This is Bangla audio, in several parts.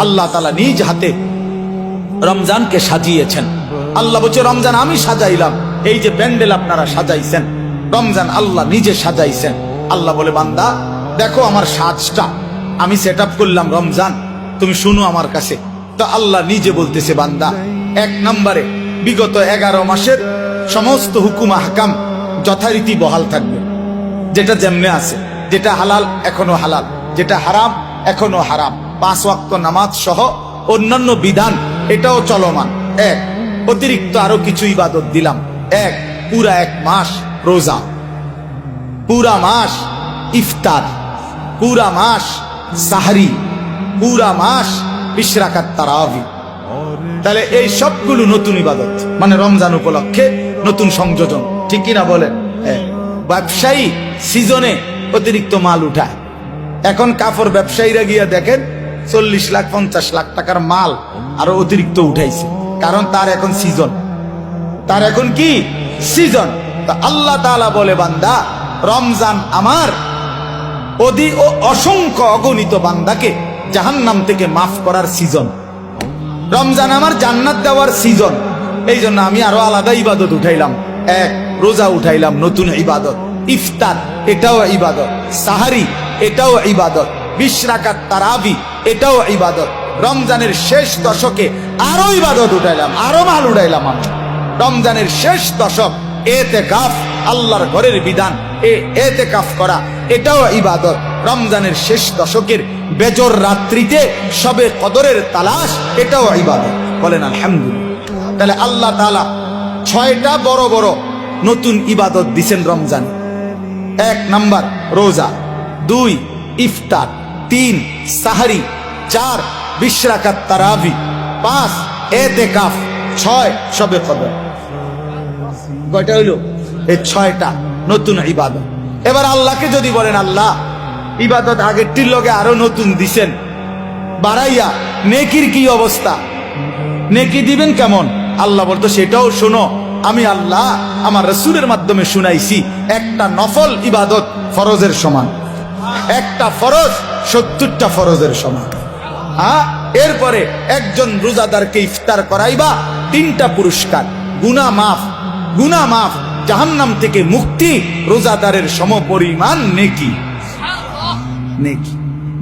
আল্লাহ তাআলা নিজ হাতে রমজানকে সাজিয়েছেন। আল্লাহ বলছে রমজান আমি সাজাইলাম, এই যে প্যান্ডেল আপনারা সাজাইছেন রমজান আল্লাহ নিজে সাজাইছেন। আল্লাহ বলে বান্দা দেখো আমার সাজটা আমি সেট আপ করলাম রমজান, তুমি শুনো আমার কাছে। তো আল্লাহ নিজে বলতেছে বান্দা এক নম্বরে বিগত 11 মাসের সমস্ত হুকুম আহকাম যথারীতি বহাল থাকবে, যেটা যেমনে আছে, যেটা হালাল এখনো হালাল, যেটা হারাম এখনো হারাম, 5 ওয়াক্ত নামাজ সহ অন্যান্য বিধান এটাও চলমান। এক অতিরিক্ত আরো কিছু ইবাদত দিলাম। এক পুরা 1 মাস রোজা, পুরা মাস ইফতার, পুরা মাস সাহরি, পুরা মাস 20 রাকাত তারাবি। তাহলে এই সবগুলো নতুন ইবাদত, মানে রমজান উপলক্ষে নতুন সংযোজন, ঠিক কিনা বলেন? ব্যবসায়ী সিজনে অতিরিক্ত মাল উঠায়। এখন কাপড় ব্যবসায়ীরা গিয়া দেখেন 40 লাখ 50 লাখ টাকার মাল আরো অতিরিক্ত উঠাইছে, কারণ তার এখন সিজন, তার এখন কি সিজন। তো আল্লাহ তাআলা বলে বান্দা রমজান আমার অসংখ্য অগণিত বান্দাকে জাহান্নাম থেকে মাফ করার সিজন, রমজান আমার জান্নাত দেওয়ার সিজন। এই জন্য আমি আরো আলাদা ইবাদত উঠাইলাম। এক রোজা উঠাইলাম, নতুন ইবাদত। ইফতার এটাও ইবাদত, সাহারি এটাও ইবাদত, 20 রাকাত তারাবি এটাও ইবাদত। রমজানের শেষ দশকে আরো ইবাদত উঠাইলাম, আরো মাল উঠাইলাম আমি। রমজানের শেষ দশক এতেকাফ, আল্লাহর ঘরের বিধান, এতেকাফ করা এটাও ইবাদত। রমজানের শেষ দশকের বেজর রাত্রিতে সবে কদরের তালাশ এটাও ইবাদত। বলেন আলহামদুলিল্লাহ। তাহলে আল্লাহ তাআলা 6টা বড় বড় নতুন ইবাদত দিছেন রমজান। 1 নাম্বার রোজা, 2 ইফতার, 3 সাহরি, 4 20 রাকাত তারাবি, 5 এতেকাফ, 6 সবে কদর। কয়টা হইল? এই 6টা নতুন ইবাদত। এবার আল্লাহকে যদি বলেন আল্লাহ ইবাদত আগেরটির লগে আরো নতুন দিছেন বাড়াইয়া, নেকির কি অবস্থা, নেকি দিবেন কেমন? আল্লাহ বলতো সেটাও শোনো, আমি আল্লাহ আমার রাসূলের মাধ্যমে শুনাইছি একটা নফল ইবাদত ফরজের সমান, একটা ফরজ 70টা ফরজের সমান। এরপরে একজন রোজাদারকে ইফতার করাইবা 3টা পুরস্কার, গুনাহ মাফ, গুনাহ মাফ, জাহান্নাম থেকে মুক্তি, রোজাদারের সমপরিমাণ নেকি। নেকি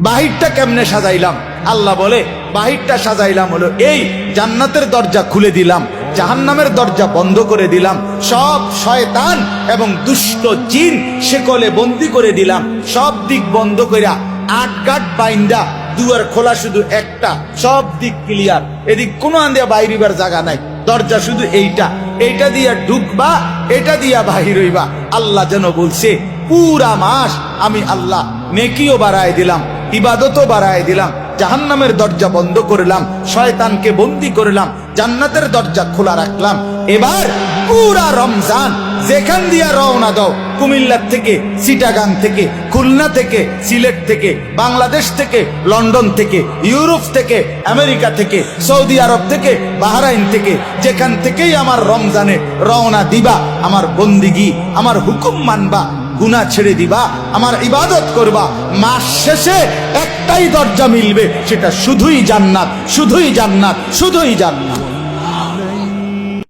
বাহিরটা কেমনে সাজাইলাম? আল্লাহ বলে বাহিরটা সাজাইলাম হলো এই, জান্নাতের দরজা খুলে দিলাম, জাহান্নামের দরজা বন্ধ করে দিলাম, সব শয়তান এবং দুষ্ট জিন শেকলে বন্দি করে দিলাম, সব দিক বন্ধ কইরা 8 গাট বাইন্দা দুয়ার খোলা, শুধু একটা, সব দিক ক্লিয়ার, এদিক কোনো আন্দিয়া বাইরিবার জায়গা নাই, দরজা শুধু এইটা, এইটা দিয়া ঢুকবা, এটা দিয়া বাহির হইবা। আল্লাহ যেন বলছে পুরা মাস আমি আল্লাহ নেকিও বাড়ায় দিলাম, ইবাদতও বাড়ায় দিলাম, জাহান্নামের দরজা বন্ধ করলাম, শয়তানকে বন্দি করলাম, জান্নাতের দরজা খোলা রাখলাম। এবার পুরা রমজান যেখান দিয়া রওনা দাও, কুমিল্লা থেকে, চিটাগাং থেকে, খুলনা থেকে, সিলেট থেকে, বাংলাদেশ থেকে, লন্ডন থেকে, ইউরোপ থেকে, আমেরিকা থেকে, সৌদি আরব থেকে, বাহরাইন থেকে, যেখান থেকেই আমার রমজানে রওনা দিবা, আমার বন্দিগি, আমার হুকুম মানবা, গুনাহ ছেড়ে দিবা, আমার ইবাদত করবা, মাস শেষে একটাই দরজা মিলবে, সেটা শুধুই জান্নাত, শুধুই জান্নাত, শুধুই জান্নাত।